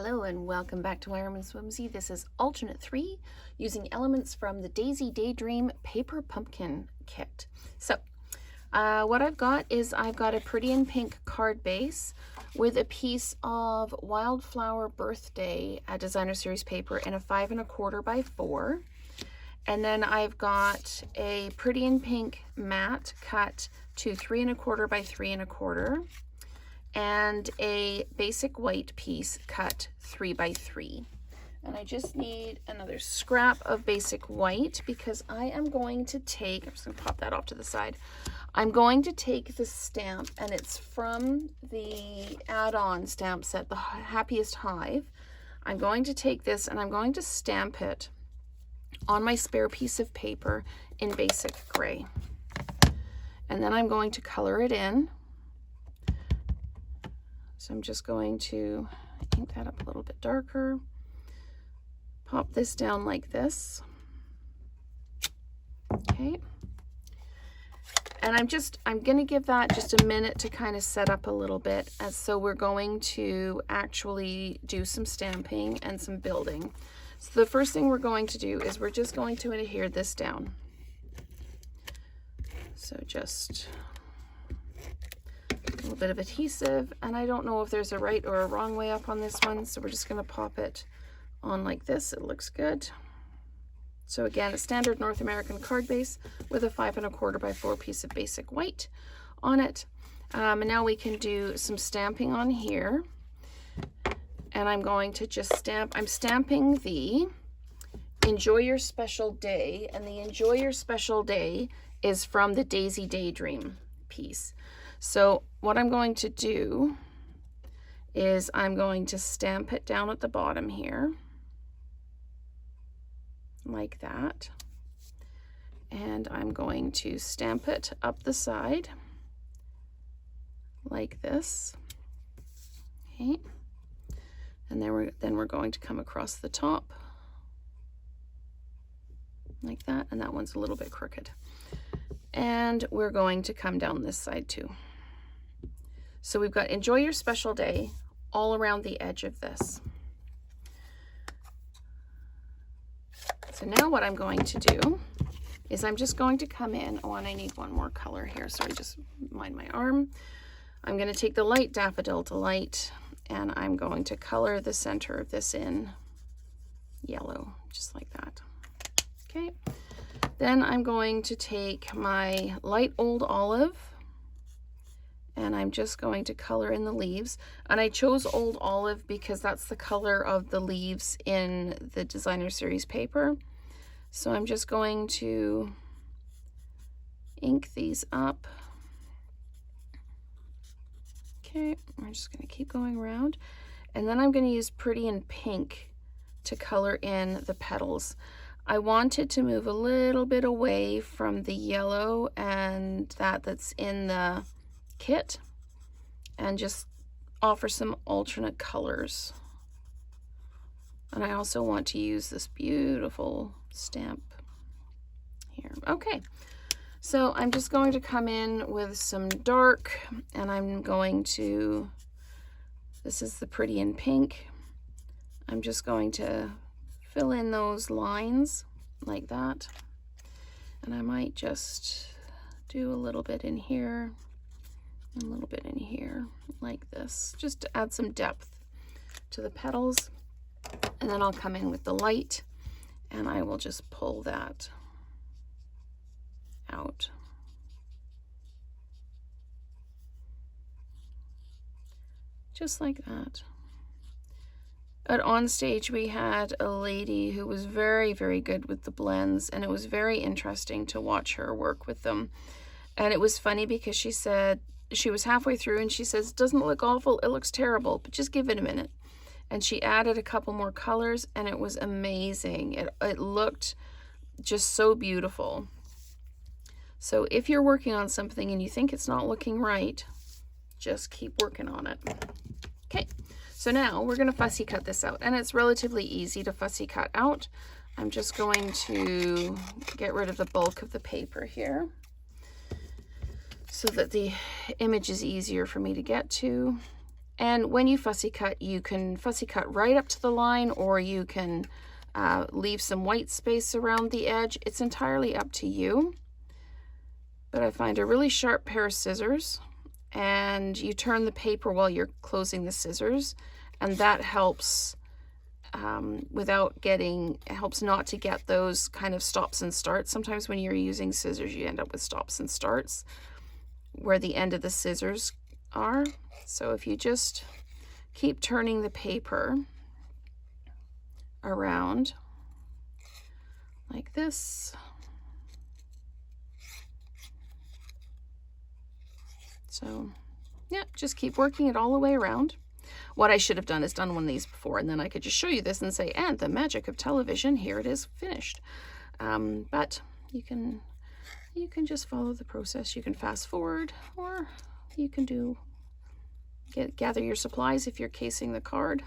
Hello and welcome back to Wireman Swimsy. This is alternate 3 using elements from the Daisy Daydream Paper Pumpkin kit. So what I've got is I've got a pretty in pink card base with a piece of Wildflower Birthday Designer Series paper in a 5 1/4 by 4. And then I've got a pretty in pink mat cut to 3 1/4 by 3 1/4. And a basic white piece cut 3 by 3. And I just need another scrap of basic white because I am going to take, I'm just going to pop that off to the side. I'm going to take the stamp, and it's from the add-on stamp set, the Happiest Hive. I'm going to take this and I'm going to stamp it on my spare piece of paper in basic gray. And then I'm going to color it in. So I'm just going to ink that up a little bit darker, pop this down like this, okay, and I'm going to give that just a minute to kind of set up a little bit, as so we're going to actually do some stamping and some building. So the first thing we're going to do is we're just going to adhere this down. So just a little bit of adhesive, and I don't know if there's a right or a wrong way up on this one, so we're just going to pop it on like this. It looks good. So again, a standard North American card base with a 5 1/4 by 4 piece of basic white on it. And now we can do some stamping on here, and I'm going to just stamp. I'm stamping the Enjoy Your Special Day, and the Enjoy Your Special Day is from the Daisy Daydream piece. So what I'm going to do is I'm going to stamp it down at the bottom here, like that. And I'm going to stamp it up the side, like this. Okay. And then we're going to come across the top, like that. And that one's a little bit crooked. And we're going to come down this side too. So we've got Enjoy Your Special Day all around the edge of this. So now what I'm going to do is I'm just going to come in, oh, and I need one more color here, sorry, just mind my arm. I'm going to take the light Daffodil Delight, and I'm going to color the center of this in yellow, just like that. Okay. Then I'm going to take my light Old Olive, and I'm just going to color in the leaves. And I chose Old Olive because that's the color of the leaves in the Designer Series paper. So I'm just going to ink these up. Okay, I'm just going to keep going around. And then I'm going to use Pretty in Pink to color in the petals. I wanted to move a little bit away from the yellow and that's in the kit, and just offer some alternate colors. And I also want to use this beautiful stamp here. Okay, so I'm just going to come in with some dark, and I'm going to, this is the Pretty in Pink. I'm just going to fill in those lines like that, and I might just do a little bit in here and a little bit in here like this, just to add some depth to the petals. And then I'll come in with the light, and I will just pull that out. Just like that. At Onstage, we had a lady who was very, very good with the blends, and it was very interesting to watch her work with them. And it was funny because she said, she was halfway through and she says, it doesn't look awful, it looks terrible, but just give it a minute. And she added a couple more colors, and it was amazing. It looked just so beautiful. So if you're working on something and you think it's not looking right, just keep working on it. Okay. So now we're going to fussy cut this out, and it's relatively easy to fussy cut out. I'm just going to get rid of the bulk of the paper here so that the image is easier for me to get to. And when you fussy cut, you can fussy cut right up to the line, or you can leave some white space around the edge. It's entirely up to you. But I find a really sharp pair of scissors, and you turn the paper while you're closing the scissors, and that helps helps not to get those kind of stops and starts. Sometimes when you're using scissors, you end up with stops and starts where the end of the scissors are. So if you just keep turning the paper around like this, so yeah, just keep working it all the way around. What I should have done is done one of these before, and then I could just show you this and say, and the magic of television, here it is finished. But you can just follow the process. You can fast forward, or you can gather your supplies if you're casing the card.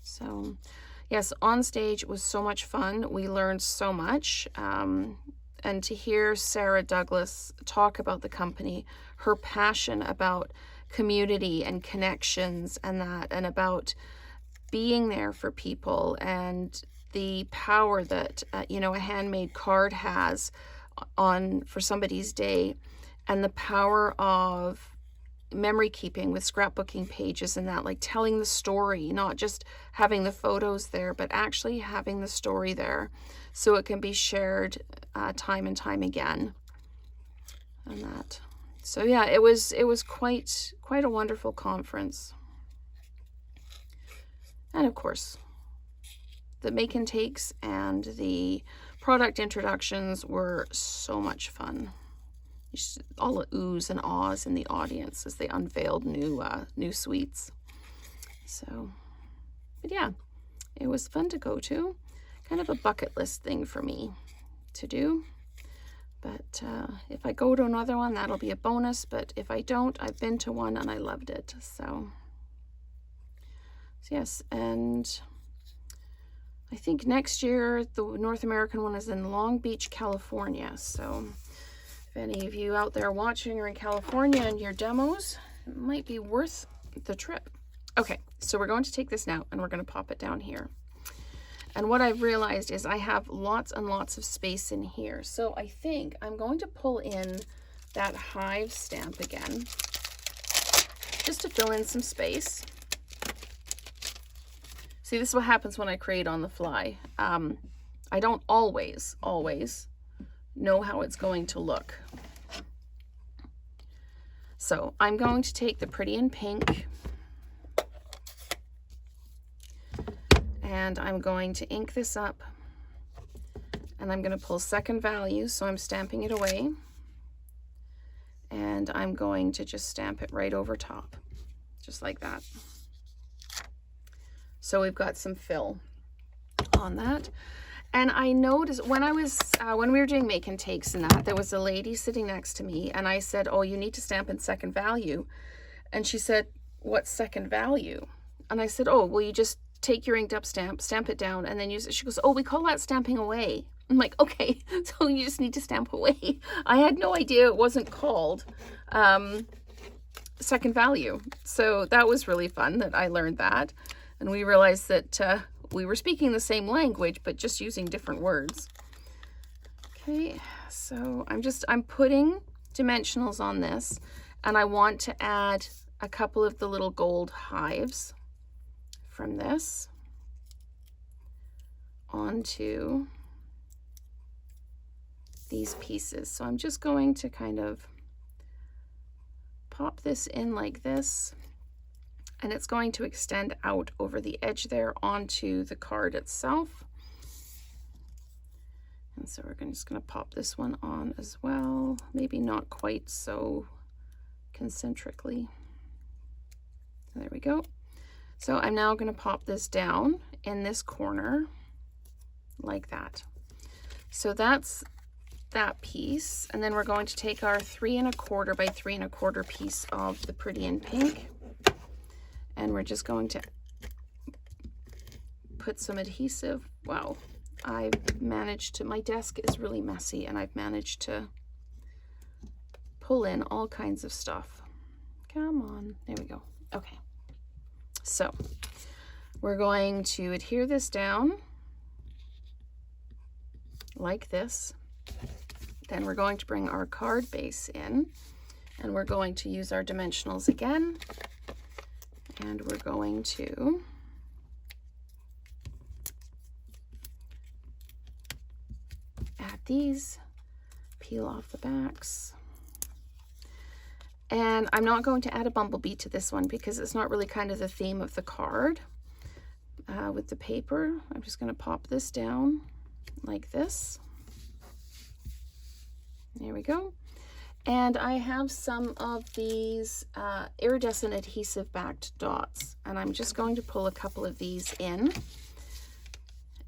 So yes, on stage was so much fun. We learned so much. And to hear Sarah Douglas talk about the company, her passion about community and connections and that, and about being there for people, and the power that a handmade card has for somebody's day, and the power of memory keeping with scrapbooking pages and that, like telling the story, not just having the photos there, but actually having the story there so it can be shared time and time again, and that. So yeah, it was quite a wonderful conference. And of course, the make and takes and the product introductions were so much fun. All the oohs and ahs in the audience as they unveiled new sweets. So, but yeah, it was fun to go to. Kind of a bucket list thing for me to do. But if I go to another one, that'll be a bonus. But if I don't, I've been to one and I loved it. So yes, and I think next year the North American one is in Long Beach, California. So if any of you out there watching are in California and your demos, it might be worth the trip. Okay, so we're going to take this now and we're going to pop it down here. And what I've realized is I have lots and lots of space in here. So I think I'm going to pull in that hive stamp again, just to fill in some space. See, this is what happens when I create on the fly. I don't always know how it's going to look. So I'm going to take the Pretty in Pink, and I'm going to ink this up, and I'm going to pull second value, so I'm stamping it away, and I'm going to just stamp it right over top, just like that. So we've got some fill on that. And I noticed when when we were doing make and takes and that, there was a lady sitting next to me, and I said, oh, you need to stamp in second value. And she said, what's second value? And I said, oh, well, you just take your inked up stamp it down, and then use it. She goes, oh, we call that stamping away. I'm like, okay, so you just need to stamp away. I had no idea it wasn't called second value. So that was really fun that I learned that. And we realized that we were speaking the same language, but just using different words. Okay, so I'm putting dimensionals on this, and I want to add a couple of the little gold hives from this onto these pieces. So I'm just going to kind of pop this in like this, and it's going to extend out over the edge there onto the card itself. And so we're just going to pop this one on as well, maybe not quite so concentrically. So there we go. So I'm now going to pop this down in this corner like that. So that's that piece, and then we're going to take our 3 1/4 by 3 1/4 piece of the Pretty in Pink, and we're just going to put some adhesive. Wow, I've managed to, my desk is really messy, and I've managed to pull in all kinds of stuff. Come on. There we go. Okay. So we're going to adhere this down like this. Then we're going to bring our card base in, and we're going to use our dimensionals again. And we're going to add these, peel off the backs. And I'm not going to add a bumblebee to this one because it's not really kind of the theme of the card. With the paper, I'm just going to pop this down like this. There we go. And I have some of these iridescent adhesive backed dots, and I'm just going to pull a couple of these in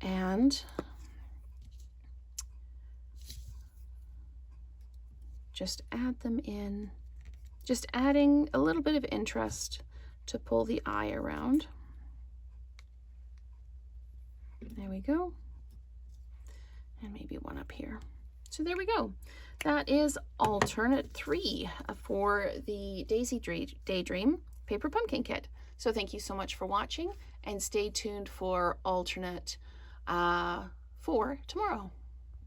and just add them in, just adding a little bit of interest to pull the eye around. There we go. And maybe one up here. So there we go. That is alternate 3 for the Daisy Daydream Paper Pumpkin Kit. So thank you so much for watching, and stay tuned for alternate 4 tomorrow.